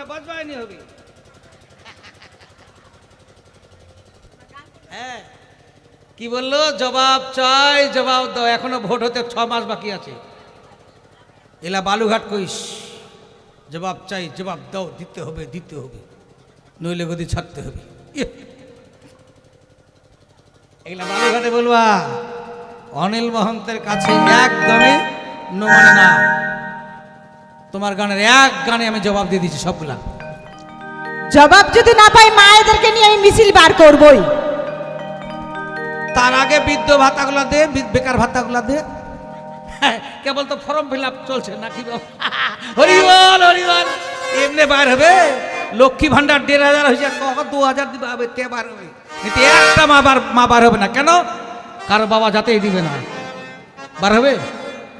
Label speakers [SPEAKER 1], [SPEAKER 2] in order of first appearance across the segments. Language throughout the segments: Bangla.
[SPEAKER 1] বজবাইনি হবে। হ্যাঁ, কি বললো? জবাব চাই, জবাব দাও। এখনো ভোট হতে 6 মাস বাকি আছে। এলা বালুঘাট কইস, জবাব চাই, জবাব দাও, দিতে হবে, দিতে হবে, নইলে গদি ছাড়তে হবে। এগুলা বালুঘাটে বলবা, অনিল মহন্তের কাছে একদমই নো মানে না। তোমার গানের এক গানে আমি জবাব দিয়ে দিচ্ছি সবগুলা।
[SPEAKER 2] জবাব যদি না পাই মায়েদেরকে নিয়ে আমি মিছিল বার করবই।
[SPEAKER 1] তার আগে বৃদ্ধ ভাতাগুলা দে, বেকার ভাতাগুলা দে। কেবল তো ফর্ম ফিল আপ চলছে নাকি? হরিবল হরিবল, এমনি বার হবে। লক্ষ্মী ভান্ডার 1,500 হয়েছে, 2,000 দিবে, হবে তে বার হবে। কিন্তু একটা মা বার হবে না। কেন? কারো বাবা যাতেই দিবে না, বার হবে?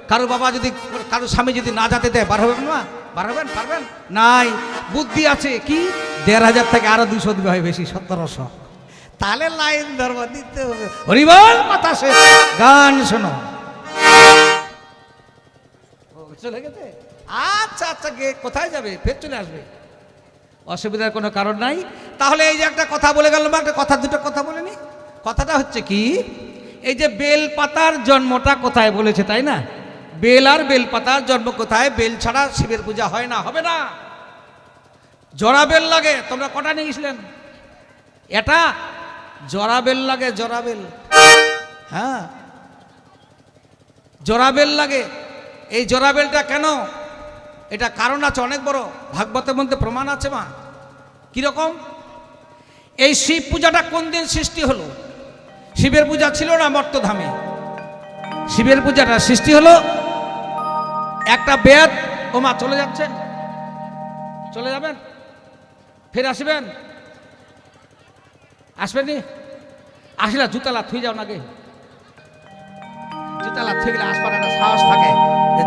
[SPEAKER 1] কারো বাবা যদি, কারো স্বামী যদি না যাতে দেয়, বার হবেন না? বার হবেন? পারবেন? নাই। বুদ্ধি আছে কি? 1,500 থেকে আরো 200 দিবে, হয় বেশি, 1700। তাহলে লাইন ধর্ম দিতে হবে। হরিবল, মাথা শেষ। গান শোনো। চলে গেছে? আচ্ছা আচ্ছা, গে কোথায় যাবে? ফের চলে আসবে, অসুবিধার কোনো কারণ নাই। তাহলে এই যে একটা কথা বলে গেলাম, একটা কথা, দুটো কথা বলে নি। কথাটা হচ্ছে কি, এই যে বেল পাতার জন্মটা কোথায় বলেছে, তাই না? বেল আর বেল পাতার জন্ম কোথায়? বেল ছাড়া শিবের পূজা হয় না, হবে না। জরা বেল লাগে। তোমরা কটা নিয়ে গেছিলেন? এটা জরা বেল লাগে, জরা বেল। হ্যাঁ, জরা বেল লাগে। এই জরা বেলটা কেন? এটা কারণ আছে অনেক বড়, ভাগবতের মধ্যে প্রমাণ আছে মা। কিরকম? এই শিব পূজাটা কোন দিন সৃষ্টি হলো? শিবের পূজা ছিল না মর্তধামে? শিবের পূজাটা সৃষ্টি হলো একটা বেদ। ও মা চলে যাচ্ছেন? চলে যাবেন? ফের আসবেন? আসবেনি? আসলে জুতালা থুই যাও নাকি? জুতালা থুই গেলে আসবার একটা সাহস থাকে,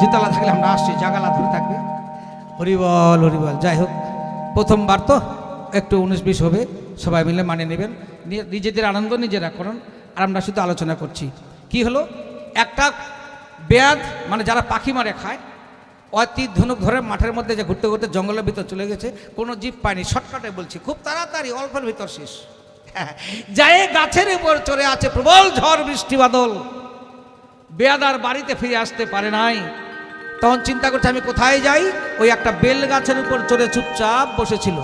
[SPEAKER 1] জুতালা থাকলে আমরা আসছি, জাগালা ধরে থাকবে। হরিবল হরিবল। যাই হোক, প্রথমবার তো একটু 19-20 হবে, সবাই মিলে মানে নেবেন। নিজেদের আনন্দ নিজেরা করুন, আর আমরা শুধু আলোচনা করছি। কি হলো? একটা বেয়াদ, মানে যারা পাখি মারে খায়, তীর ধনুক ধরে মাঠের মধ্যে যে ঘুরতে ঘুরতে জঙ্গলের ভিতর চলে গেছে, কোনো জীব পায়নি। শর্টকাটে বলছি, খুব তাড়াতাড়ি, অল্পের ভিতর শেষ। যায় গাছের উপর চড়ে আছে, প্রবল ঝড় বৃষ্টি বাদল। বেয়াদার বাড়িতে ফিরে আসতে পারে নাই। তখন চিন্তা করছে, আমি কোথায় যাই? ওই একটা বেল গাছের উপর চড়ে চুপচাপ বসেছিল।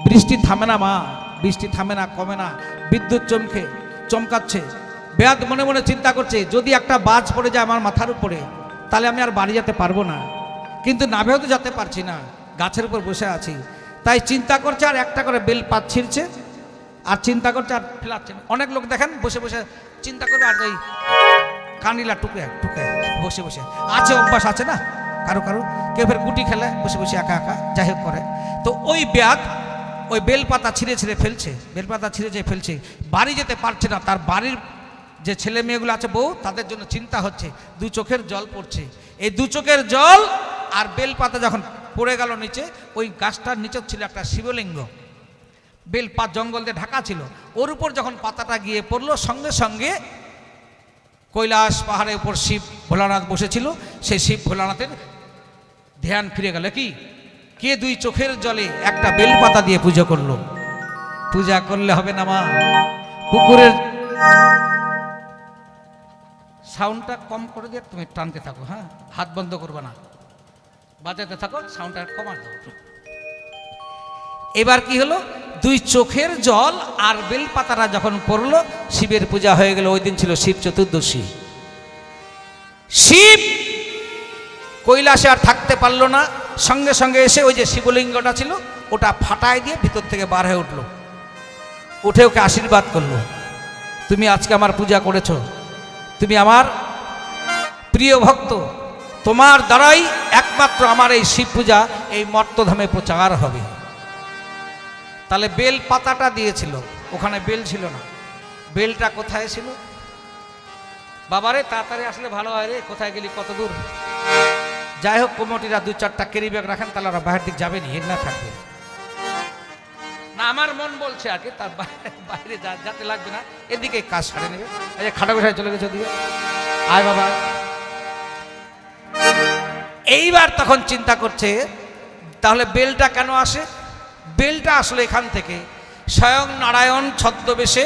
[SPEAKER 1] বৃষ্টি থামে না মা, বৃষ্টি থামে না, কমে না, বিদ্যুৎ চমকাচ্ছে। বেয়াদ মনে মনে চিন্তা করছে, যদি একটা বাজ পড়ে যায় আমার মাথার উপরে, তাহলে আমি আর বাড়ি যেতে পারবো না। কিন্তু নাভেও তো যেতে পারছি না, গাছের উপর বসে আছি। তাই চিন্তা করছে, আর একটা করে বেল পাত ছিঁড়ছে, আর চিন্তা করছে, আর ফেলাচ্ছে। অনেক লোক দেখেন বসে বসে চিন্তা করবে, আর ওই কানিলা টুকে টুকে বসে বসে আছে, অভ্যাস আছে না কারো কারো। কেউ ফের গুটি খেলে বসে বসে একা একা, যাই হোক করে। তো ওই বেয়াদ ওই বেলপাতা ছিঁড়ে ছিঁড়ে ফেলছে, বেলপাতা ছিঁড়ে ছিঁড়ে ফেলছে, বাড়ি যেতে পারছে না। তার বাড়ির যে ছেলে মেয়েগুলো আছে, বউ, তাদের জন্য চিন্তা হচ্ছে। 2 চোখের জল পড়ছে। এই 2 চোখের জল আর বেলপাতা যখন পড়ে গেল নিচে, ওই গাছটার নিচে ছিল একটা শিবলিঙ্গ। বেলপাত জঙ্গল দিয়ে ঢাকা ছিল। ওর উপর যখন পাতাটা গিয়ে পড়লো, সঙ্গে সঙ্গে কৈলাস পাহাড়ের উপর শিব ভোলানাথ বসেছিল, সেই শিব ভোলানাথের ধ্যান ফিরে গেল। কি কে 2 চোখের জলে একটা বেলপাতা দিয়ে পুজো করলো। পূজা করলে হবে না মা। পুকুরের সাউন্ডটা কম করে দিয়ে তুমি টানতে থাকো, হ্যাঁ, হাত বন্ধ করবে না, বাজাতে থাকো, সাউন্ডটা কমা দাও। এবার কি হলো? 2 চোখের জল আর বেলপাতাটা যখন পড়লো, শিবের পূজা হয়ে গেল। ওই দিন ছিল শিব চতুর্দশী। শিব কৈলাসে আর থাকতে পারলো না, সঙ্গে সঙ্গে এসে ওই যে শিবলিঙ্গটা ছিল ওটা ফাটায় দিয়ে ভিতর থেকে বার হয়ে উঠলো। উঠে ওকে আশীর্বাদ করলো, তুমি আজকে আমার পূজা করেছ, তুমি আমার প্রিয় ভক্ত, তোমার দ্বারাই একমাত্র আমার এই শিব পূজা এই মর্তধামে প্রচার হবে। তাহলে বেল পাতাটা দিয়েছিল, ওখানে বেল ছিল না। বেলটা কোথায় ছিল? বাবারে তাড়াতাড়ি আসলে ভালো হয় রে, কোথায় গেলি, কত দূর। যাই হোক, কমিটিরা 2-4টা ক্যারি ব্যাগ রাখেন, তাহলে ওরা বাইরের দিক যাবে নি, এর না থাকবে না। আমার মন বলছে আগে, তার বাইরে যাতে লাগবে না, এদিকে কাজ সারে নেবে। এই যে খাটা গোসায় চলে গেছে ওদিকে, আয় বাবা। এইবার তখন চিন্তা করছে, তাহলে বেলটা কেন আসে? বেলটা আসলে এখান থেকে স্বয়ং নারায়ণ ছদ্মবেশে,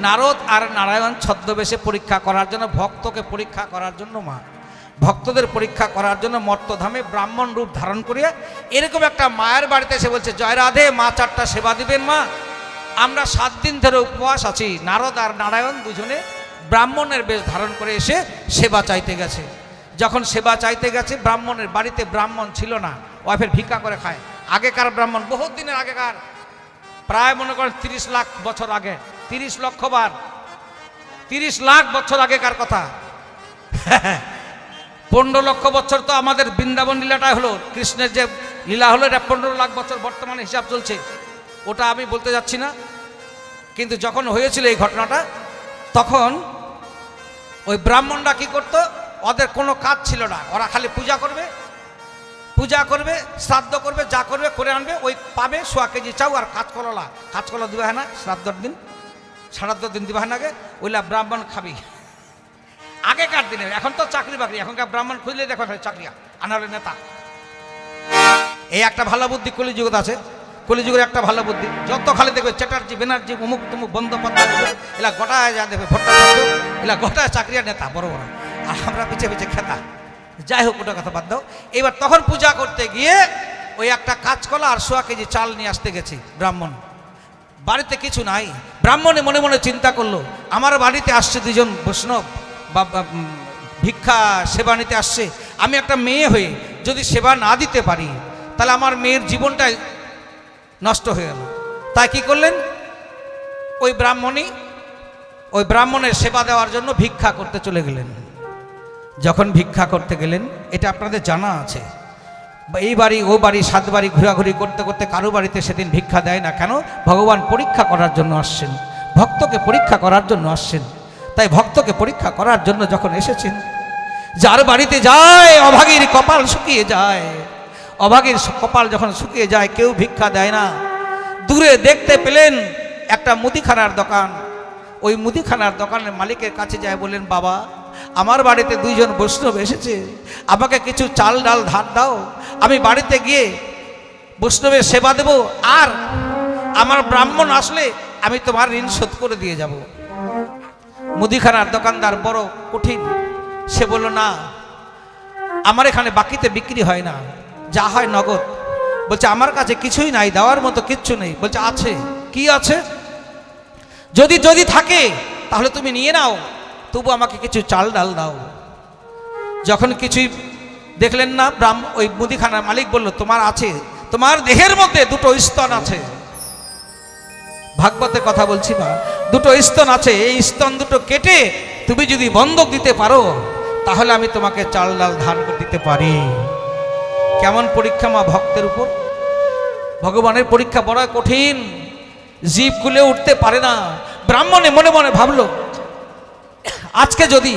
[SPEAKER 1] নারদ আর নারায়ণ ছদ্মবেশে পরীক্ষা করার জন্য, ভক্তকে পরীক্ষা করার জন্য মা, ভক্তদের পরীক্ষা করার জন্য মর্তধামে ব্রাহ্মণ রূপ ধারণ করিয়া এরকম একটা মায়ের বাড়িতে এসে বলছে, জয় রাধে মা, 4টা সেবা দিবেন মা, আমরা 7 দিন ধরে উপবাস আছি। নারদ আর নারায়ণ দুজনে ব্রাহ্মণের বেশ ধারণ করে এসে সেবা চাইতে গেছে। যখন সেবা চাইতে গেছে, ব্রাহ্মণের বাড়িতে ব্রাহ্মণ ছিল না, ওয়াইফের ভিক্ষা করে খায়। আগেকার ব্রাহ্মণ, বহুত দিনের আগেকার, প্রায় মনে করেন 30 লাখ বছর আগে, 30 লক্ষ বার, 30 লাখ বছর আগেকার কথা। 15 লক্ষ বছর তো আমাদের বৃন্দাবন লীলাটাই হলো, কৃষ্ণের যে লীলা হলো এটা 15 লাখ বছর বর্তমানে হিসাব চলছে, ওটা আমি বলতে যাচ্ছি না। কিন্তু যখন হয়েছিল এই ঘটনাটা, তখন ওই ব্রাহ্মণরা কি করতো, ওদের কোনো কাজ ছিল না, ওরা খালি পূজা করবে, শ্রাদ্ধ করবে, যা করবে করে আনবে, ওই পাবে 100 কেজি চাউ আর কাঁচকলা দিবা হয় না, শ্রাদ্ধর দিন, শ্রাদ্ধর দিন দিবা হয় না, আগে ওইলা ব্রাহ্মণ খাবি। আগেকার দিনে, এখন তো চাকরি বাকরি, এখনকার ব্রাহ্মণ খুঁজলে দেখো চাকরি আনার নেতা। এই একটা ভালো বুদ্ধি কলিযুগত আছে, কলিযুগের একটা ভালো বুদ্ধি, যত খালি দেখবে চ্যাটার্জি, ব্যানার্জি, অমুক তমুক, বন্দ্যোপাধ্যায়, এলা গোটায় যা দেবে, ভট্টাচার্য, এলা গোটায় চাকরির নেতা বড় বড়, আর আমরা পিছিয়ে পিছিয়ে খেতা। যাই হোক, ওটা কথা বাদ দাও। এবার তখন পূজা করতে গিয়ে ওই একটা কাঁচকলা আর 100 কেজি চাল নিয়ে আসতে গেছি ব্রাহ্মণ, বাড়িতে কিছু নাই। ব্রাহ্মণে মনে মনে চিন্তা করলো, আমার বাড়িতে আসছে 2 জন বৈষ্ণব বা ভিক্ষা সেবা নিতে আসছে, আমি একটা মেয়ে হয়ে যদি সেবা না দিতে পারি তাহলে আমার মেয়ের জীবনটাই নষ্ট হয়ে গেল। তাই কি করলেন, ওই ব্রাহ্মণের সেবা দেওয়ার জন্য ভিক্ষা করতে চলে গেলেন। যখন ভিক্ষা করতে গেলেন, এটা আপনাদের জানা আছে, এই বাড়ি ও বাড়ি 7 বাড়ি ঘোরাঘুরি করতে করতে কারো বাড়িতে সেদিন ভিক্ষা দেয় না কেন, ভগবান পরীক্ষা করার জন্য আসছেন, ভক্তকে পরীক্ষা করার জন্য আসছেন। তাই ভক্তকে পরীক্ষা করার জন্য যখন এসেছেন, যার বাড়িতে যায় অভাগীর কপাল শুকিয়ে যায়, অভাগীর কপাল যখন শুকিয়ে যায়, কেউ ভিক্ষা দেয় না। দূরে দেখতে পেলেন একটা মুদিখানার দোকান, ওই মুদিখানার দোকানের মালিকের কাছে যায়, বললেন, বাবা আমার বাড়িতে 2 জন বৈষ্ণব এসেছে, আমাকে কিছু চাল ডাল ধার দাও, আমি বাড়িতে গিয়ে বৈষ্ণবের সেবা দেব, আর আমার ব্রাহ্মণ আসলে আমি তোমার ঋণ শোধ করে দিয়ে যাব। মুদিখানার দোকানদার বড় কঠিন, সে বলল, না আমার এখানে বাকিতে বিক্রি হয় না, যা হয় নগদ। বলছে, আমার কাছে কিছুই নাই, দেওয়ার মতো কিচ্ছু নেই। বলছে, আছে। কি আছে? যদি থাকে তাহলে তুমি নিয়ে নাও, তবু আমাকে কিছু চাল ডাল দাও। যখন কিছুই দেখলেন না, ওই মুদিখানার মালিক বলল, তোমার আছে, তোমার দেহের মধ্যে 2টো স্তন আছে, ভাগবতের কথা বলছি না, 2টো স্তন আছে, এই স্তন 2টো কেটে তুমি যদি বন্ধক দিতে পারো তাহলে আমি তোমাকে চাল ডাল ধার দিতে পারি। কেমন পরীক্ষা মা ভক্তের উপর! ভগবানের পরীক্ষা বড় কঠিন, জীব খুলে উঠতে পারে না। ব্রাহ্মণে মনে মনে ভাবলো, আজকে যদি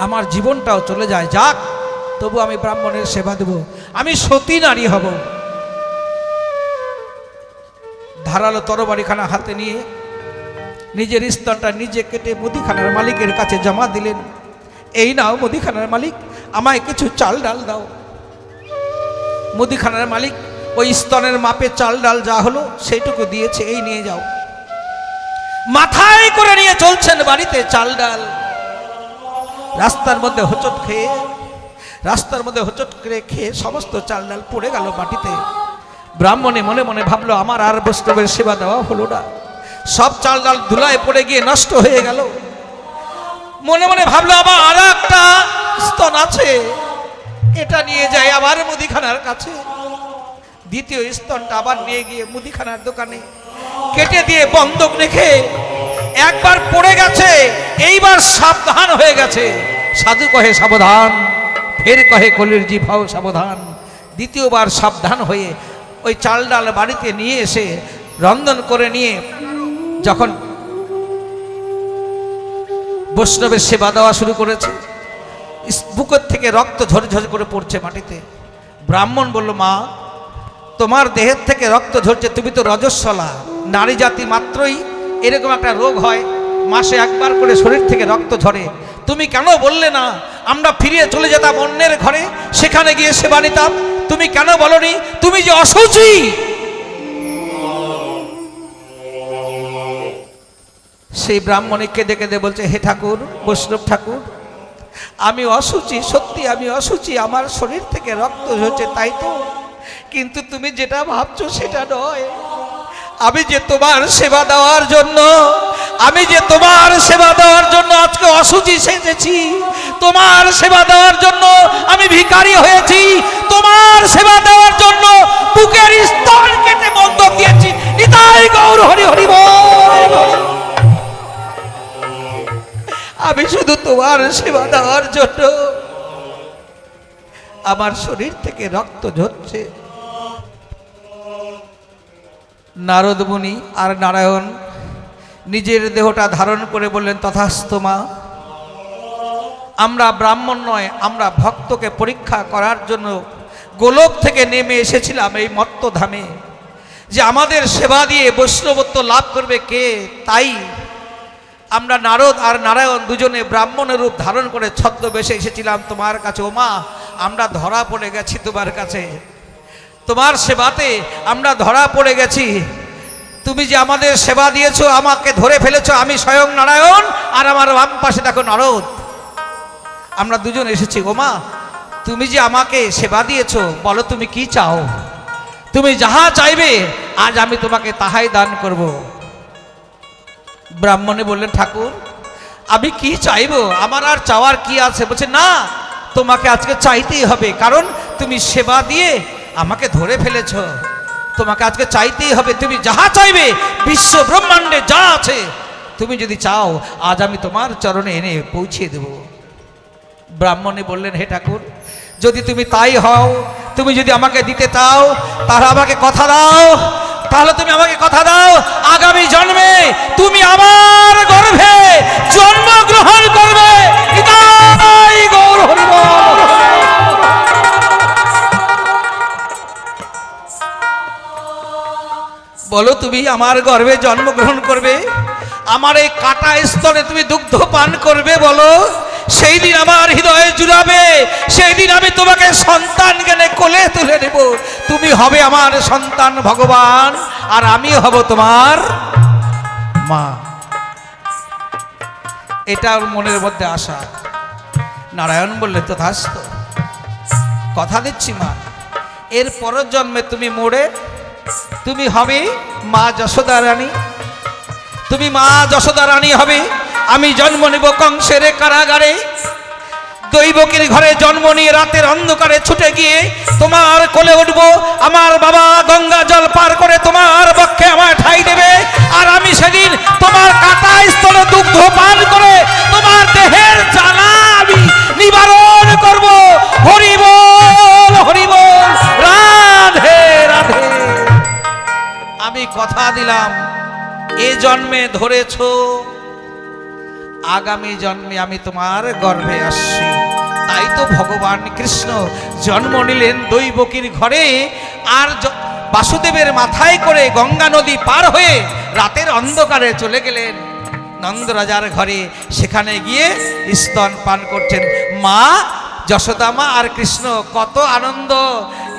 [SPEAKER 1] আমার জীবনটাও চলে যায়, যাক, তবু আমি ব্রাহ্মণের সেবা দেব, আমি সতী নারী হব। ধারালো তরবারিখানা হাতে নিয়ে নিজের স্তনটা নিজে কেটে মুদিখানার মালিকের কাছে জমা দিলেন, এই নাও মুদিখানার মালিক, আমায় কিছু চাল ডাল দাও। মুদিখানার মালিক ওই স্তনের মাপে চাল ডাল যা হলো সেইটুকু দিয়েছে, এই নিয়ে যাও। মাথায় করে নিয়ে চলছেন বাড়িতে চাল ডাল, রাস্তার মধ্যে হোঁচট করে খেয়ে সমস্ত চাল ডাল পড়ে গেল মাটিতে। ব্রাহ্মণে মনে মনে ভাবলো, আমার আর বৈষ্ণবের সেবা দেওয়া হলো না, সব চাল ডাল ধুলায় পড়ে গিয়ে নষ্ট হয়ে গেল। মনে মনে ভাবলো, আবার আর একটা স্তন আছে, এটা নিয়ে যাই আবার মুদিখানার কাছে। দ্বিতীয় স্তনটা আবার নিয়ে গিয়ে মুদিখানার দোকানে কেটে দিয়ে বন্ধক রেখে, একবার পড়ে গেছে, এইবার সাবধান হয়ে গেছে। সাধু কহে সাবধান, ফের কহে কলির জি ভাও সাবধান। দ্বিতীয়বার সাবধান হয়ে ওই চাল ডাল বাড়িতে নিয়ে এসে রন্ধন করে নিয়ে যখন বৈষ্ণবের সেবা দেওয়া শুরু করেছে, বুকের থেকে রক্ত ঝরঝর করে পড়ছে মাটিতে। ব্রাহ্মণ বলল, মা তোমার দেহের থেকে রক্ত ঝরছে, তুমি তো রজস্বলা, নারী জাতি মাত্রই এরকম একটা রোগ হয়, মাসে একবার করে শরীর থেকে রক্ত ঝরে, তুমি কেন বললে না আমরা ফিরে চলে যেতাম অন্যের ঘরে, সেখানে গিয়ে সেবা নিতাম? তুমি কেন বলনি? তুমি যে অশুচি, সেই ব্রাহ্মণী কেঁদে কেঁদে বলছে, হে ঠাকুর, বৈষ্ণব ঠাকুর, আমি অসুচি, সত্যি আমি অসুচি, আমার শরীর থেকে রক্ত ঝরছে, তাই তো, কিন্তু তুমি যেটা ভাবছো সেটা নয়। আমি যে তোমার সেবা দেওয়ার জন্য, আমি যে তোমার সেবা দেওয়ার জন্য আজকে অসুচি সেজেছি, তোমার সেবা দেওয়ার জন্য আমি ভিখারি হয়েছি, তোমার সেবা দেওয়ার জন্য বুকের স্তন কেটে বন্ধক দিয়েছি। নিতাই গৌর হরি হরি বল। আমি শুধু তোমার সেবা দেওয়ার জন্য আমার শরীর থেকে রক্ত ঝরছে। নারদ মুনি আর নারায়ণ নিজের দেহটা ধারণ করে বললেন, তথাস্তু মা, আমরা ব্রাহ্মণ নয়, আমরা ভক্তকে পরীক্ষা করার জন্য গোলক থেকে নেমে এসেছিলাম এই মত্তধামে, যে আমাদের সেবা দিয়ে বৈষ্ণবত্ব লাভ করবে কে। তাই আমরা নারদ আর নারায়ণ দুজনে ব্রাহ্মণের রূপ ধারণ করে ছদ্মবেশে এসেছিলাম তোমার কাছে। ও মা, আমরা ধরা পড়ে গেছি তোমার কাছে, তোমার সেবাতে আমরা ধরা পড়ে গেছি। তুমি যে আমাদের সেবা দিয়েছো, আমাকে ধরে ফেলেছো, আমি স্বয়ং নারায়ণ আর আমার বাম পাশে দেখো নারদ, আমরা দুজন এসেছি। ও মা, তুমি যে আমাকে সেবা দিয়েছো, বলো তুমি কি চাও? তুমি যাহা চাইবে আজ আমি তোমাকে তাহাই দান করব। ব্রাহ্মণে বললেন, ঠাকুর আমি কি চাইবো, আমার আর চাওয়ার কি আছে? বলছে, না, তোমাকে আজকে চাইতেই হবে, কারণ তুমি সেবা দিয়ে আমাকে ধরে ফেলেছ, তোমাকে আজকে চাইতেই হবে। তুমি যাহা চাইবে, বিশ্ব ব্রহ্মাণ্ডে যা আছে, তুমি যদি চাও আজ আমি তোমার চরণে এনে পৌঁছিয়ে দেব। ব্রাহ্মণে বললেন, হে ঠাকুর, যদি তুমি তাই হও, তুমি যদি আমাকে দিতে চাও, তাহলে আমাকে কথা দাও, তাহলে তুমি আমাকে কথা দাও, আগামী জন্মে তুমি আমার গর্ভে জন্মগ্রহণ করবে। নিতাই গৌর হরি বল। বলো তুমি আমার গর্ভে জন্মগ্রহণ করবে, আমার এই কাটা স্তনে তুমি দুগ্ধ পান করবে, বলো সেই দিন আমার হৃদয়ে জুড়াবে, সেই দিন আমি তোমাকে সন্তান জ্ঞানে কোলে তুলে নেব, তুমি হবে আমার সন্তান ভগবান, আর আমি হব তোমার মা। এটা ওর মনের মধ্যে আশা। নারায়ণ বললে, তথাস্তু, কথা দিচ্ছি মা, এর পরের জন্মে তুমি মোড়ে তুমি হবে মা যশোদা রানী, তুমি মা যশোদা রানী হবে। আমি জন্ম নেব কংসের কারাগারে, দৈবকীর ঘরে জন্ম নিয়ে রাতের অন্ধকারে ছুটে গিয়ে তোমার কোলে উঠব। আমার বাবা গঙ্গা জল পার করে তোমার বক্ষে আমার ঠাই দেবে, আর আমি সেদিন তোমার কাটা স্তরে দুগ্ধ পান করে তোমার দেহের জ্বালা আমি নিবারণ করব। হরি বল, হরি বল, রাধে রাধে। আমি কথা দিলাম, এ জন্মে ধরেছ, আগামী জন্মে আমি তোমার গর্ভে আসছি। তাই তো ভগবান কৃষ্ণ জন্ম নিলেন দৈবকীর ঘরে, আর বাসুদেবের মাথায় করে গঙ্গা নদী পার হয়ে রাতের অন্ধকারে চলে গেলেন নন্দরাজার ঘরে। সেখানে গিয়ে স্তন পান করছেন মা যশোদা মা আর কৃষ্ণ। কত আনন্দ!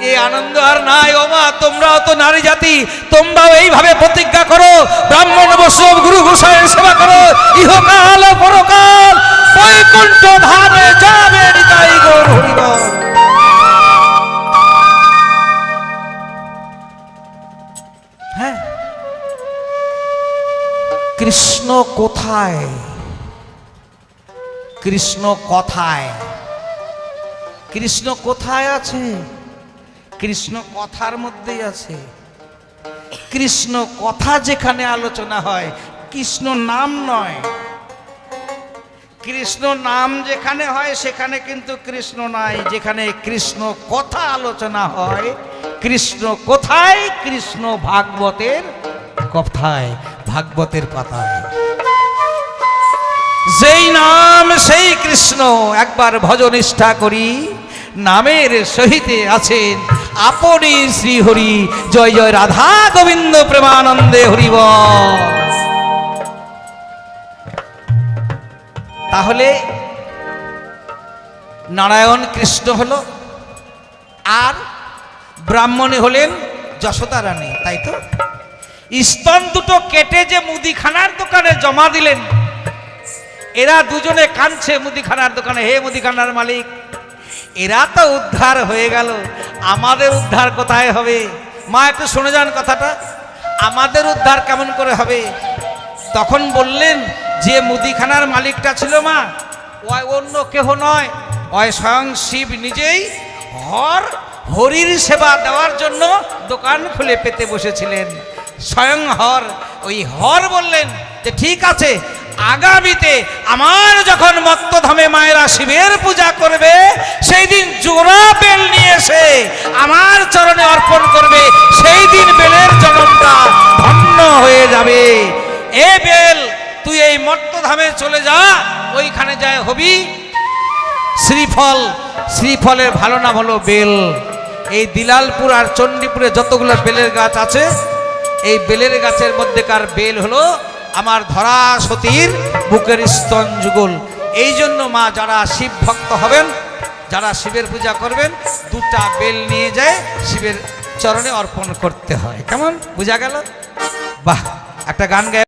[SPEAKER 1] এই আনন্দ আর নাই। ও মা, তোমরাও তো নারী জাতি, তোমরাও এইভাবে প্রতিজ্ঞা করো, ব্রাহ্মণ বৈষ্ণব গুরু গোসাইয়ের সেবা করো, ইহকাল পরকাল বৈকুণ্ঠ ধামে যাবে। নিতাই গৌর হরি বল। হ্যাঁ, কৃষ্ণ কোথায়? কৃষ্ণ কোথায়? কৃষ্ণ কোথায় আছে? কৃষ্ণ কথার মধ্যেই আছে। কৃষ্ণ কথা যেখানে আলোচনা হয়, কৃষ্ণ নাম নয়। কৃষ্ণ নাম যেখানে হয় সেখানে কিন্তু কৃষ্ণ নাই। যেখানে কৃষ্ণ কথা আলোচনা হয়, কৃষ্ণ কোথায়? কৃষ্ণ ভাগবতের কথায়, ভাগবতের পাতায়। যেই নাম সেই কৃষ্ণ। একবার ভজনিষ্ঠা করি, নামের সহিতে আছেন আপনি শ্রীহরি। জয় জয় রাধা গোবিন্দ প্রেমানন্দে হরিব। তাহলে নারায়ণ কৃষ্ণ হলো, আর ব্রাহ্মণে হলেন যশোদা রানী, তাই তো? স্তন দুটো কেটে যে মুদিখানার দোকানে জমা দিলেন, এরা দুজনে কাঁদছে মুদিখানার দোকানে, হে মুদিখানার মালিক, এরা তো উদ্ধার হয়ে গেল, আমাদের উদ্ধার কোথায় হবে? মা একটু শুনে যান কথাটা, আমাদের উদ্ধার কেমন করে হবে? তখন বললেন, যে মুদিখানার মালিকটা ছিল মা, ওই অন্য কেহ নয়, ওই স্বয়ং শিব নিজেই হরির সেবা দেওয়ার জন্য দোকান খুলে পেতে বসেছিলেন। স্বয়ং ওই বললেন যে ঠিক আছে, আগামীতে আমার যখন মত্তধামে মায়েরা শিবের পূজা করবে, সেই দিন জোড়া বেল নিয়ে এসে আমার চরণে অর্পণ করবে, সেই দিন বেলের জন্মটা ধন্য হয়ে যাবে। এ বেল, তুই এই মত্তধামে চলে যা, ওইখানে যায় হবি শ্রীফল। শ্রীফলের ভালো নাম হলো বেল। এই দিলালপুর আর চণ্ডীপুরে যতগুলো বেলের গাছ আছে, এই বেলের গাছের মধ্যেকার বেল হলো আমার ধরা সতীর বুকের স্তন যুগল। এই জন্য মা, যারা শিব ভক্ত হবেন, যারা শিবের পূজা করবেন, দুটা বেল নিয়ে যায় শিবের চরণে অর্পণ করতে হয়। কেমন বুঝা গেল? বাহ, একটা গান গায়।